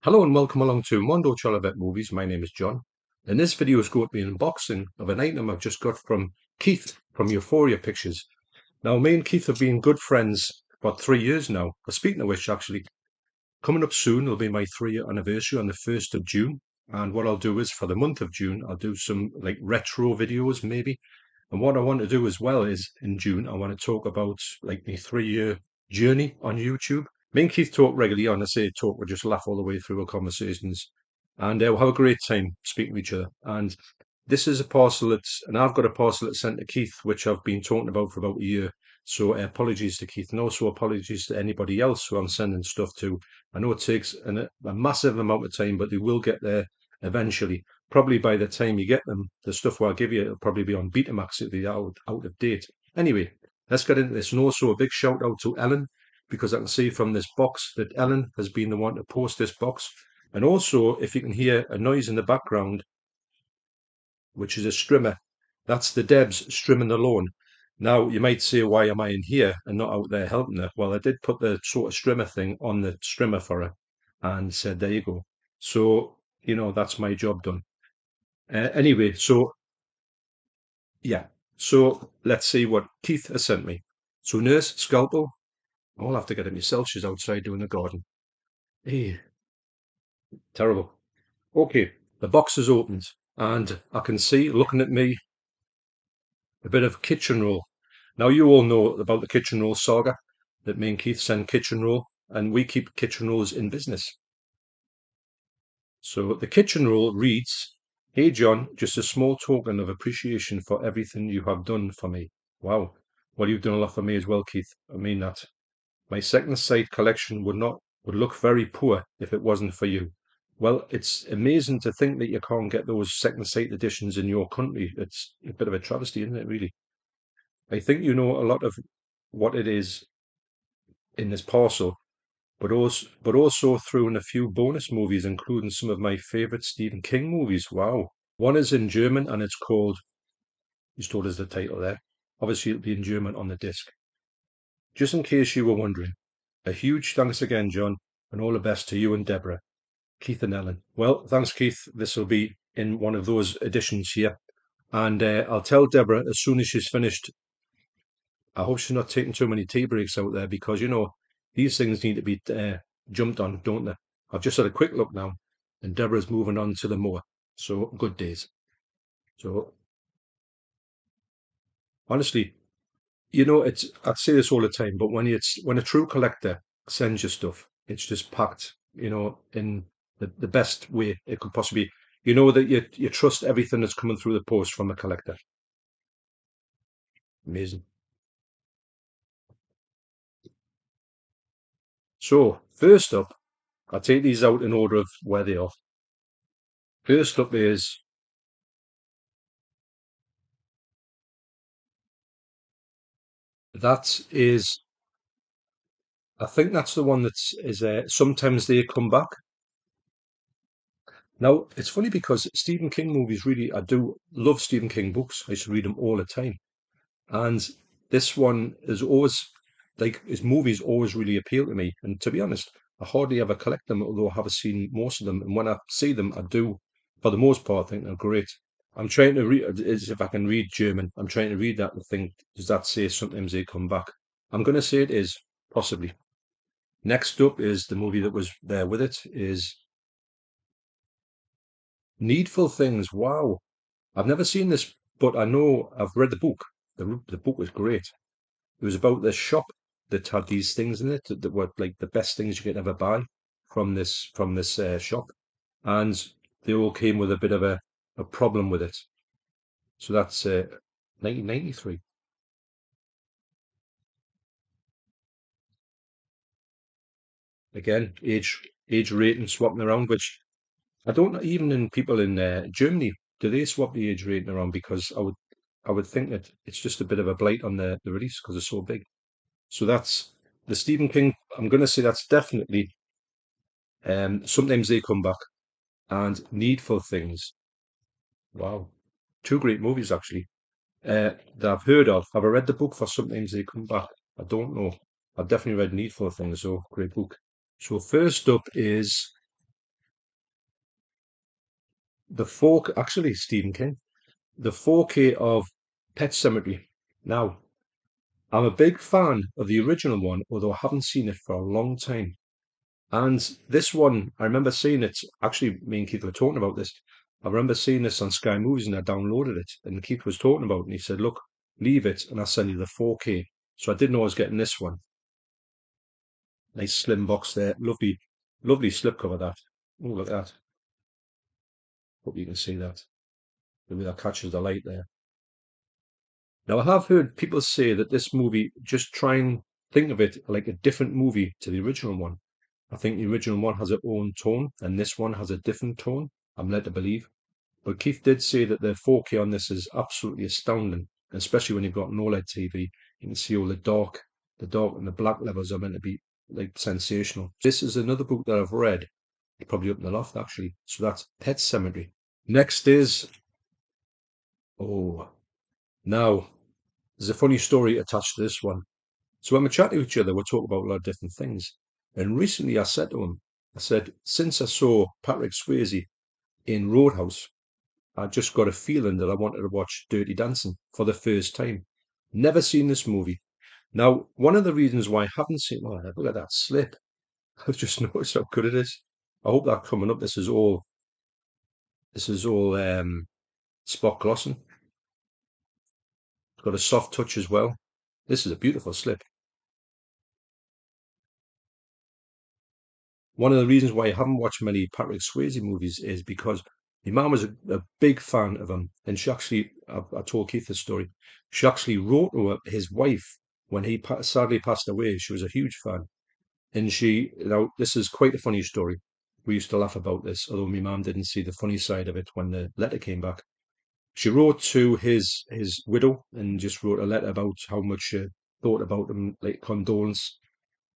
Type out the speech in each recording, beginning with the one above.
Hello and welcome along to Mondo Chelloveck Movies. My name is John. And this video is going to be an unboxing of an item I've just got from Keith from Euphoria Pictures. Now, me and Keith have been good friends for 3 years now. But speaking of which, actually, coming up soon, it'll be my 3-year anniversary on the 1st of June. And what I'll do is for the month of June, I'll do some like retro videos maybe. And what I want to do as well is in June, I want to talk about like my 3-year journey on YouTube. Me and Keith talk regularly. On I say talk, we just laugh all the way through our conversations, and we'll have a great time speaking to each other. And this is a parcel and I've got a parcel that's sent to Keith, which I've been talking about for about a year. So apologies to Keith, and also apologies to anybody else who I'm sending stuff to. I know it takes a massive amount of time, but they will get there eventually. Probably by the time you get them, the stuff where I give you, it'll probably be on Betamax. It'll be out of date. Anyway, let's get into this. And also a big shout out to Ellen, because I can see from this box that Ellen has been the one to post this box. And also, if you can hear a noise in the background, which is a strimmer, that's the Debs strimming the lawn. Now, you might say, why am I in here and not out there helping her? Well, I did put the sort of strimmer thing on the strimmer for her and said, there you go. So, that's my job done. Anyway, so yeah. So let's see what Keith has sent me. So nurse, scalpel. I'll have to get it myself. She's outside doing the garden. Hey, terrible. Okay, the box is opened and I can see, looking at me, a bit of kitchen roll. Now you all know about the kitchen roll saga, that me and Keith send kitchen roll and we keep kitchen rolls in business. So the kitchen roll reads, "Hey John, just a small token of appreciation for everything you have done for me." Wow. Well, you've done a lot for me as well, Keith. I mean that. My second sight collection would look very poor if it wasn't for you. Well, it's amazing to think that you can't get those second sight editions in your country. It's a bit of a travesty, isn't it, really? I think you know a lot of what it is in this parcel, but also threw in a few bonus movies, including some of my favorite Stephen King movies. Wow. One is in German and it's called, he's told us the title there. Obviously, it'll be in German on the disc. Just in case you were wondering, a huge thanks again, John, and all the best to you and Deborah, Keith and Ellen. Well, thanks, Keith. This will be in one of those editions here. And I'll tell Deborah as soon as she's finished. I hope she's not taking too many tea breaks out there because, these things need to be jumped on, don't they? I've just had a quick look now, and Deborah's moving on to the mower. So good days. So honestly, I'd say this all the time, but when a true collector sends you stuff, it's just packed, in the best way it could possibly be. You know that you trust everything that's coming through the post from a collector. Amazing. So first up, I'll take these out in order of where they are. First up that is, I think that's the one sometimes they come back. Now, it's funny because Stephen King movies really, I do love Stephen King books. I used to read them all the time. And this one is always, like, his movies always really appeal to me. And to be honest, I hardly ever collect them, although I have seen most of them. And when I see them, I do, for the most part, think they're great. I'm trying to read, as if I can read German, I'm trying to read that and think, does that say sometimes they come back? I'm going to say it is, possibly. Next up is the movie that was there with it, is Needful Things. Wow. I've never seen this, but I know I've read the book. The book was great. It was about this shop that had these things in it that were like the best things you could ever buy from this shop, and they all came with a bit of a problem with it. So that's 1993. Again, age rating swapping around, which I don't know, even in people in Germany, do they swap the age rating around? Because I would think that it's just a bit of a blight on the release because it's so big. So that's the Stephen King. I'm going to say that's definitely sometimes they come back, and Needful Things. Wow, two great movies actually that I've heard of. Have I read the book for Sometimes They Come Back? I don't know. I've definitely read Needful Things, so great book. So first up is the 4K, actually Stephen King, the 4K of Pet Cemetery. Now, I'm a big fan of the original one, although I haven't seen it for a long time. And this one, I remember seeing it. Actually, me and Keith were talking about this. I remember seeing this on Sky Movies and I downloaded it. And Keith was talking about it and he said, look, leave it and I'll send you the 4K. So I didn't know I was getting this one. Nice slim box there. Lovely, lovely slipcover that. Oh, look at that. Hope you can see that. Maybe that catches the light there. Now, I have heard people say that this movie, just try and think of it like a different movie to the original one. I think the original one has its own tone and this one has a different tone. I'm led to believe. But Keith did say that the 4K on this is absolutely astounding, especially when you've got an OLED TV. You can see all the dark and the black levels are meant to be like sensational. This is another book that I've read, probably up in the loft actually. So that's Pet Cemetery. Next is, oh, now there's a funny story attached to this one. So when we're chatting to each other, we're talking about a lot of different things. And recently I said to him, I said, since I saw Patrick Swayze in Roadhouse, I just got a feeling that I wanted to watch Dirty Dancing for the first time. Never seen this movie. Now, one of the reasons why I haven't seen, oh, look at that slip. I've just noticed how good it is. I hope that coming up, this is all spot glossing. It's got a soft touch as well. This is a beautiful slip. One of the reasons why I haven't watched many Patrick Swayze movies is because my mum was a big fan of him, and she actually, I told Keith this story. She actually wrote to his wife when he sadly passed away. She was a huge fan, and this is quite a funny story. We used to laugh about this, although my mum didn't see the funny side of it when the letter came back. She wrote to his widow and just wrote a letter about how much she thought about him, like condolence.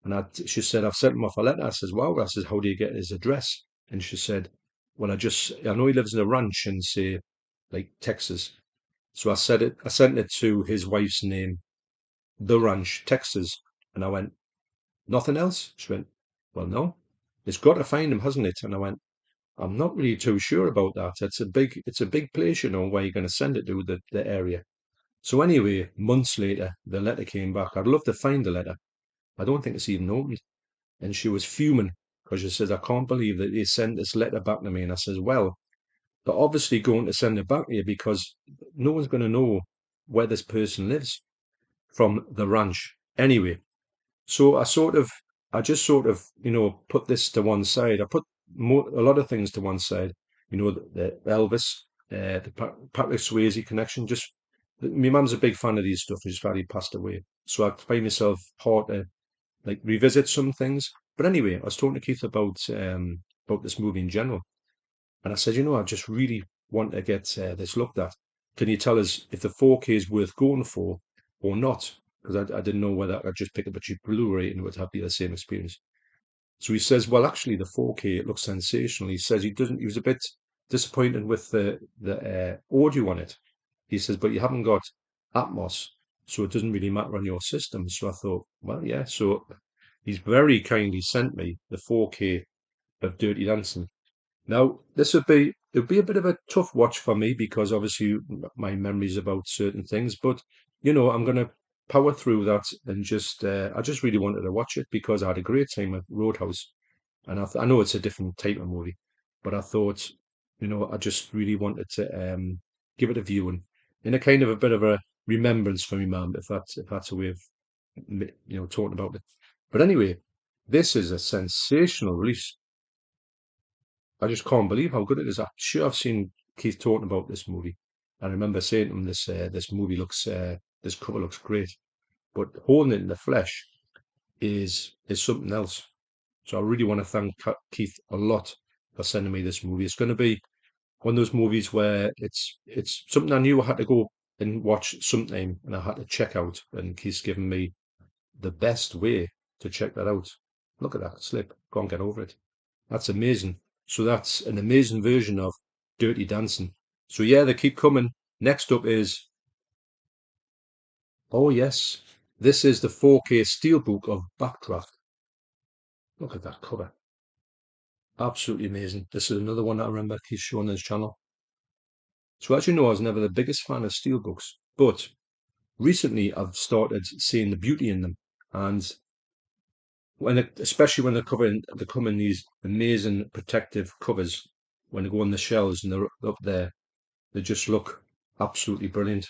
And she said, I've sent him off a letter. I says, wow. I says, how do you get his address? And she said, well, I know he lives in a ranch in, say, like Texas. So I sent it to his wife's name, The Ranch, Texas. And I went, nothing else? She went, well, no. It's got to find him, hasn't it? And I went, I'm not really too sure about that. It's a big place, where you're going to send it to the area. So anyway, months later, the letter came back. I'd love to find the letter. I don't think it's even opened. And she was fuming because she says, I can't believe that they sent this letter back to me. And I says, well, they're obviously going to send it back to you because no one's going to know where this person lives from the ranch. Anyway, so I just sort of, put this to one side. I put a lot of things to one side. The Elvis, the Patrick Swayze connection. Just my mum's a big fan of these stuff. She's sadly passed away, so I find myself hard to like revisit some things. But anyway, I was talking to Keith about this movie in general, and I said, I just really want to get this looked at. Can you tell us if the 4K is worth going for or not? Because I didn't know whether I'd just pick up a cheap Blu-ray and it would have the same experience. So he says, well, actually, the 4K, it looks sensational. He says he was a bit disappointed with the audio on it. He says, but you haven't got Atmos, so it doesn't really matter on your system. So I thought, well, yeah. So he's very kindly sent me the 4K of Dirty Dancing. Now, it would be a bit of a tough watch for me because obviously my memories about certain things, but I'm gonna power through that and I just really wanted to watch it because I had a great time at Roadhouse, and I know it's a different type of movie, but I thought, I just really wanted to give it a viewing in a kind of a bit of a remembrance for me, mum, if that's a way of talking about it. But anyway, this is a sensational release. I just can't believe how good it is. I'm sure I've seen Keith talking about this movie. I remember saying to him, this cover looks great, but holding it in the flesh is something else. So I really want to thank Keith a lot for sending me this movie. It's going to be one of those movies where it's something I knew I had to go and watch sometime, and I had to check out. And Keith's given me the best way to check that out. Look at that slip. Can't get over it. That's amazing. So that's an amazing version of Dirty Dancing. So yeah, they keep coming. Next up is, oh yes, this is the 4K Steelbook of Backdraft. Look at that cover. Absolutely amazing. This is another one I remember he's shown on his channel. So as you know, I was never the biggest fan of steelbooks, but recently I've started seeing the beauty in them. And especially when they come in these amazing protective covers, when they go on the shelves and they're up there, they just look absolutely brilliant.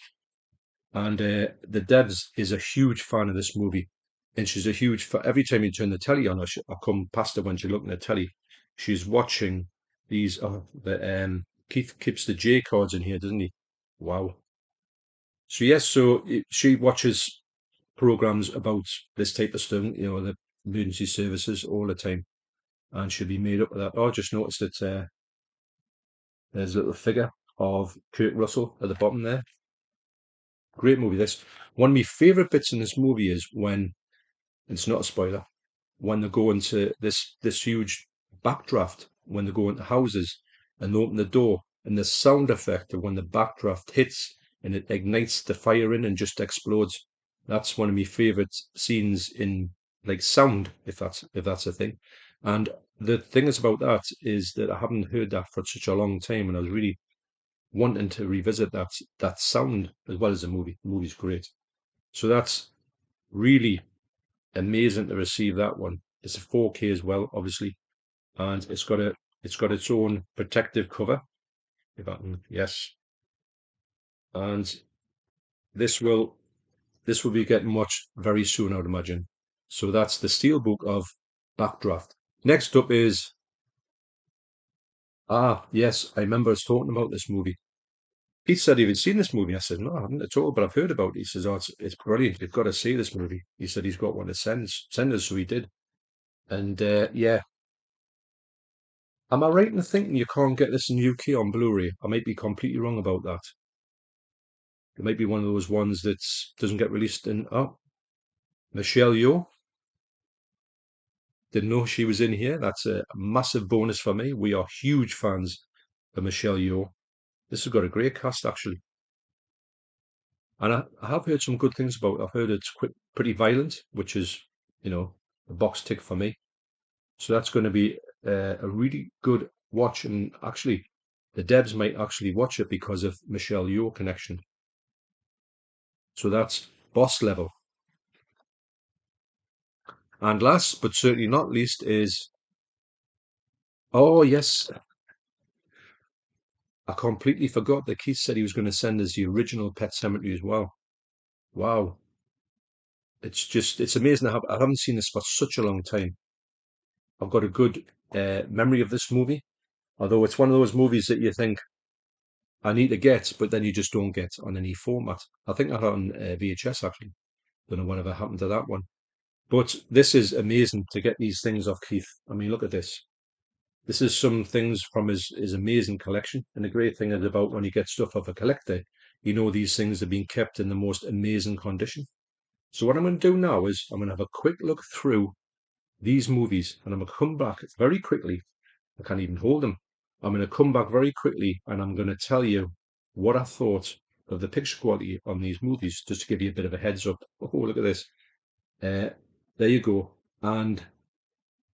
And the devs is a huge fan of this movie, and she's a huge every time you turn the telly on, I come past her when she's looking at telly. She's watching these. Keith keeps the J cards in here, doesn't he? Wow. So yes, she watches programs about this type of stuff, the emergency services all the time, and she'll be made up of that. Oh, I just noticed that there's a little figure of Kurt Russell at the bottom there. Great movie, this. One of my favourite bits in this movie is when, it's not a spoiler, when they go into this huge backdraft, when they go into houses and they open the door, and the sound effect of when the backdraft hits and it ignites the fire in and just explodes. That's one of my favourite scenes in like sound, if that's a thing. And the thing is about that is that I haven't heard that for such a long time, and I was really wanting to revisit that sound as well as the movie. The movie's great. So that's really amazing to receive that one. It's a 4K as well, obviously, and it's got its own protective cover. If I can, yes, and this will this will be getting watched very soon, I would imagine. So that's the Steelbook of Backdraft. Next up is yes, I remember us talking about this movie. Pete said he'd seen this movie. I said, no, I haven't at all, but I've heard about it. He says, oh, it's brilliant. You've got to see this movie. He said he's got one to send us, so he did. And yeah, am I right in thinking you can't get this in UK on Blu-ray? I might be completely wrong about that. It might be one of those ones that doesn't get released in. Oh, Michelle Yeoh. Didn't know she was in here. That's a massive bonus for me. We are huge fans of Michelle Yeoh. This has got a great cast, actually. And I have heard some good things about it. I've heard it's pretty violent, which is, a box tick for me. So that's going to be a really good watch. And actually, the devs might actually watch it because of Michelle Yeoh connection. So that's boss level. And last but certainly not least is, oh yes, I completely forgot that Keith said he was going to send us the original Pet Cemetery as well. Wow. It's amazing. I haven't seen this for such a long time. I've got a good memory of this movie, although it's one of those movies that you think I need to get, but then you just don't get on any format. I think I had it on VHS actually. Don't know whatever happened to that one. But this is amazing to get these things off Keith. I mean, look at this. This is some things from his amazing collection. And the great thing is about when you get stuff off a collector, these things are being kept in the most amazing condition. So what I'm going to do now is I'm going to have a quick look through these movies and I'm going to come back very quickly. I can't even hold them. I'm going to come back very quickly and I'm going to tell you what I thought of the picture quality on these movies, just to give you a bit of a heads up. Oh, look at this. There you go. And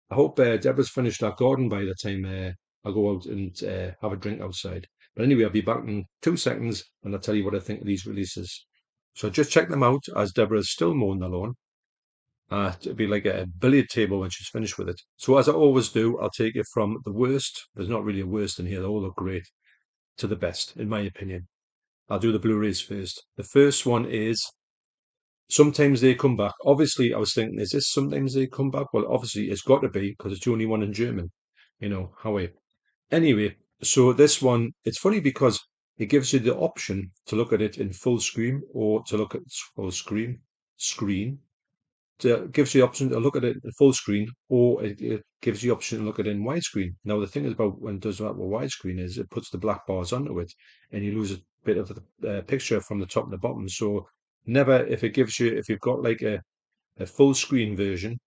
I hope Deborah's finished that garden by the time I go out and have a drink outside. But anyway, I'll be back in 2 seconds and I'll tell you what I think of these releases. So just check them out as Deborah's still mowing the lawn. It'll be like a billiard table when she's finished with it. So as I always do, I'll take it from the worst. There's not really a worst in here. They all look great, to the best, in my opinion. I'll do the Blu-rays first. The first one is Sometimes They Come Back. Obviously, I was thinking, is this Sometimes They Come Back? Well, obviously, it's got to be because it's the only one in German. How I. Anyway, so this one, it's funny because it gives you the option to look at it in full screen or to look at full screen. It gives you the option to look at it in full screen, or it gives you the option to look at it in widescreen. Now, the thing is about when it does that with widescreen is it puts the black bars onto it, and you lose a bit of the picture from the top and the bottom. So never, if you've got like a full screen version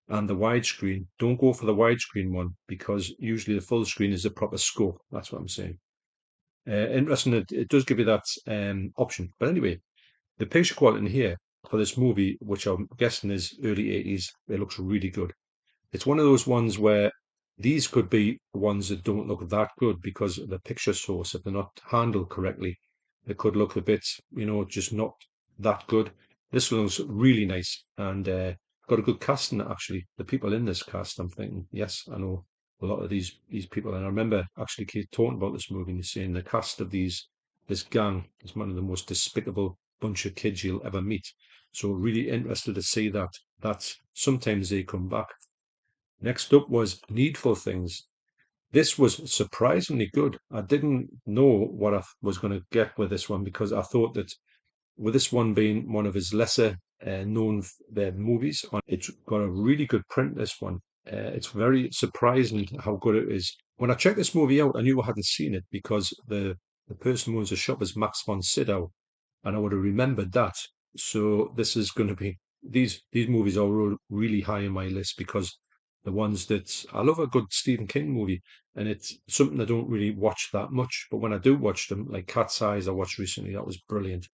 and the widescreen, don't go for the widescreen one because usually the full screen is the proper scope. That's what I'm saying. Interesting, it does give you that option. But anyway, the picture quality in here for this movie, which I'm guessing is early 80s, it looks really good. It's one of those ones where These could be ones that don't look that good because of the picture source. If they're not handled correctly, they could look a bit, just not that good. This looks really nice and got a good cast in it, actually. The people in this cast, I'm thinking, yes, I know a lot of these people. And I remember actually Keith talking about this movie and he's saying the cast of this gang is one of the most despicable bunch of kids you'll ever meet. So really interested to see that sometimes they come back. Next up was Needful Things. This was surprisingly good. I didn't know what I was going to get with this one because I thought that with this one being one of his lesser known movies, it's got a really good print, this one. It's very surprising how good it is. When I checked this movie out, I knew I hadn't seen it because the person who owns the shop is Max von Sydow, and I would have remembered that. So this is going to be these movies are really high on my list because the ones that I love a good Stephen King movie, and it's something I don't really watch that much. But when I do watch them, like Cat's Eyes, I watched recently, that was brilliant.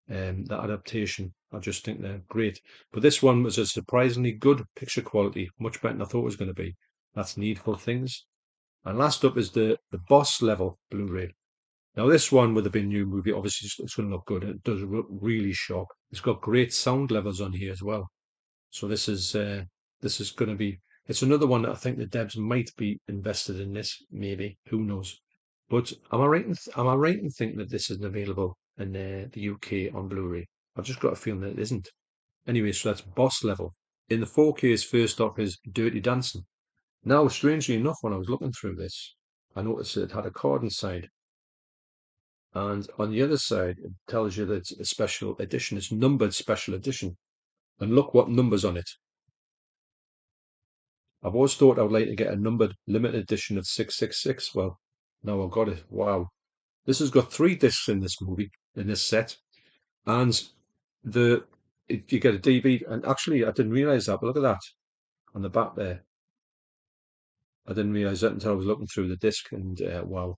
The adaptation, I just think they're great. But this one was a surprisingly good picture quality, much better than I thought it was going to be. That's Needful Things. And last up is the Boss Level Blu-ray. Now, this one with the big new movie, obviously, it's going to look good. It does look really sharp. It's got great sound levels on here as well. So this is going to be. It's another one that I think the devs might be invested in this. Maybe, who knows? But am I right in thinking that this isn't available in the UK on Blu-ray? I've just got a feeling that it isn't. Anyway, so that's Boss Level. In the 4K's first off is Dirty Dancing. Now, strangely enough, when I was looking through this, I noticed it had a card inside. And on the other side, it tells you that it's a special edition. It's numbered special edition. And look what number's on it. I've always thought I would like to get a numbered limited edition of 666. Well, now I've got it. Wow. This has got 3 discs in this movie, in this set. And you get a DVD. And actually, I didn't realize that, but look at that on the back there. I didn't realize that until I was looking through the disc. And wow.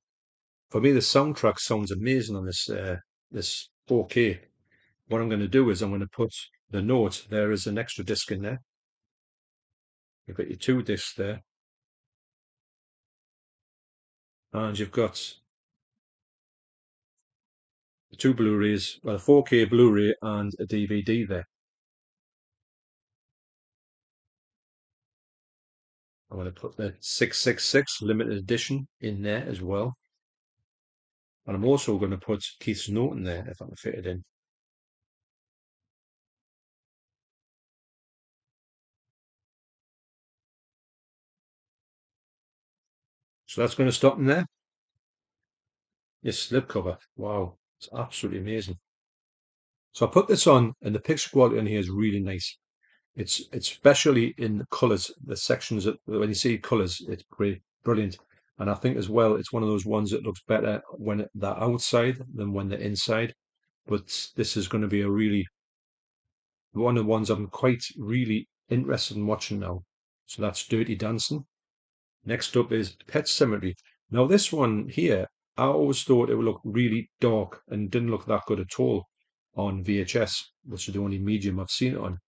For me, the soundtrack sounds amazing on this 4K. What I'm going to do is I'm going to put the note there is an extra disc in there. You've got your 2 discs there, and you've got the 2 Blu-rays, well, a 4K Blu-ray and a DVD there. I'm going to put the 666 limited edition in there as well. And I'm also going to put Keith's note in there if I can fit it in. So that's going to stop in there. Yes, slipcover. Wow, it's absolutely amazing. So I put this on, and the picture quality on here is really nice. It's especially in the colours, the sections that when you see colours, it's great, brilliant. And I think as well, it's one of those ones that looks better when they're outside than when they're inside. But this is going to be a really one of the ones I'm quite really interested in watching now. So that's Dirty Dancing. Next up is Pet Cemetery. Now this one here, I always thought it would look really dark and didn't look that good at all on VHS, which is the only medium I've seen it on.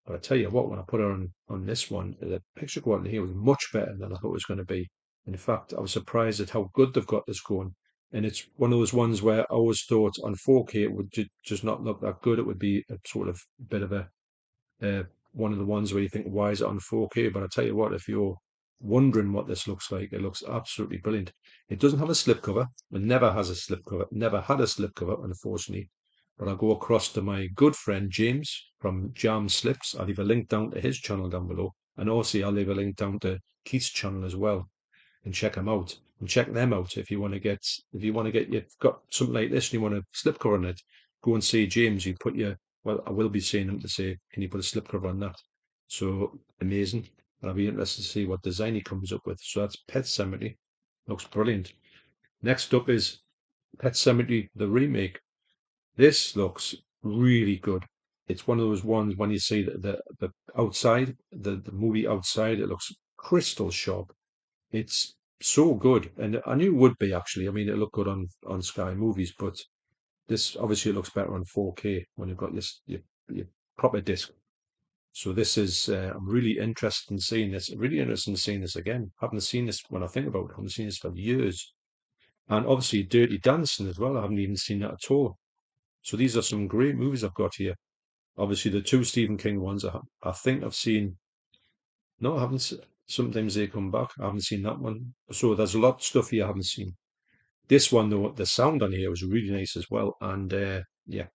But I tell you what, when I put it on this one, the picture quality here was much better than I thought it was going to be. In fact, I was surprised at how good they've got this going. And it's one of those ones where I always thought on 4K it would just not look that good. It would be a sort of bit of a uh, one of the ones where you think, why is it on 4K? But I tell you what, if you're wondering what this looks like, it looks absolutely brilliant. It doesn't have a slipcover. It never has a slipcover. Never had a slipcover, unfortunately. But I'll go across to my good friend James from JamSlips. I'll leave a link down to his channel down below. And also I'll leave a link down to Keith's channel as well. And check them out. And check them out if you want to get you've got something like this and you want a slipcover on it, go and see James. You put your well, I will be seeing him to say, can you put a slipcover on that? So amazing. And I'll be interested to see what design he comes up with. So that's Pet Cemetery. Looks brilliant. Next up is Pet Cemetery, the remake. This looks really good. It's one of those ones when you see the outside, the movie outside, it looks crystal sharp. It's so good. And I knew it would be actually. I mean, it looked good on Sky Movies, but this obviously looks better on 4K when you've got your proper disc. So this is, I'm really interested in seeing this. Really interested in seeing this again. Haven't seen this when I think about it. I haven't seen this for years. And obviously Dirty Dancing as well. I haven't even seen that at all. So these are some great movies I've got here. Obviously the two Stephen King ones I think I've seen. No, I haven't. Sometimes they come back. I haven't seen that one. So there's a lot of stuff here I haven't seen. This one though, the sound on here was really nice as well. And yeah,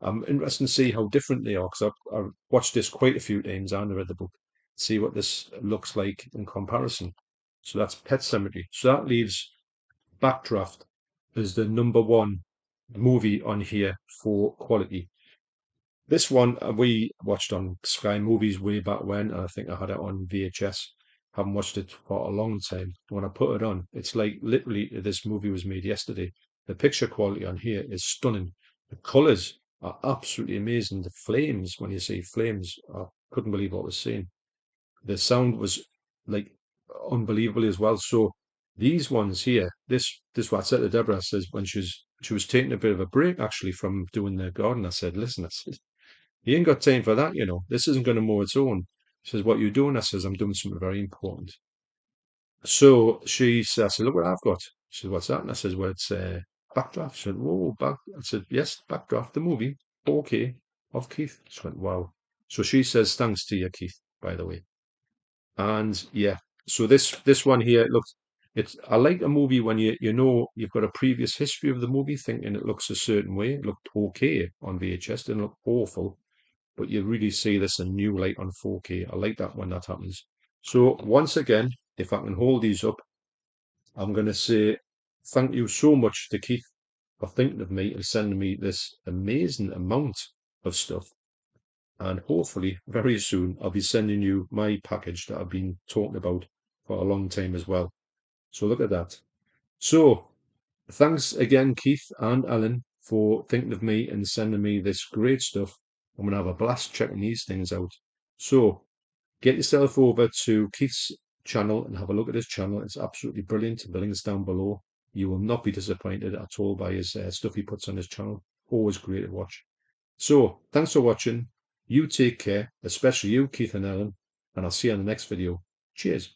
I'm interested to see how different they are because I've watched this quite a few times and read the book. See what this looks like in comparison. So that's Pet Cemetery. So that leaves Backdraft as the number one movie on here for quality. This one we watched on Sky Movies way back when, and I think I had it on VHS. Haven't watched it for a long time. When I put it on, it's like literally this movie was made yesterday. The picture quality on here is stunning. The colours are absolutely amazing. The flames, when you see flames, I couldn't believe what I was seeing. The sound was like unbelievable as well. So these ones here, this what I said to Deborah says when she was taking a bit of a break actually from doing the garden. I said, listen, I said, you ain't got time for that, you know. This isn't going to mow its own. She says, what are you doing? I says, I'm doing something very important. So she says, I said, look what I've got. She says, what's that? And I says, well, it's Backdraft. She said, whoa, back. I said, yes, Backdraft, the movie, 4K of Keith. She went, wow. So she says, thanks to you, Keith, by the way. And yeah, so this one here, it looks, it's, I like a movie when you know you've got a previous history of the movie, thinking it looks a certain way. It looked okay on VHS, didn't look awful, but you really see this in new light on 4K. I like that when that happens. So once again, if I can hold these up, I'm going to say thank you so much to Keith for thinking of me and sending me this amazing amount of stuff. And hopefully very soon I'll be sending you my package that I've been talking about for a long time as well. So look at that. So thanks again, Keith and Alan, for thinking of me and sending me this great stuff. I'm going to have a blast checking these things out. So get yourself over to Keith's channel and have a look at his channel. It's absolutely brilliant. The link's down below. You will not be disappointed at all by his stuff he puts on his channel. Always great to watch. So thanks for watching. You take care, especially you, Keith and Ellen, and I'll see you in the next video. Cheers.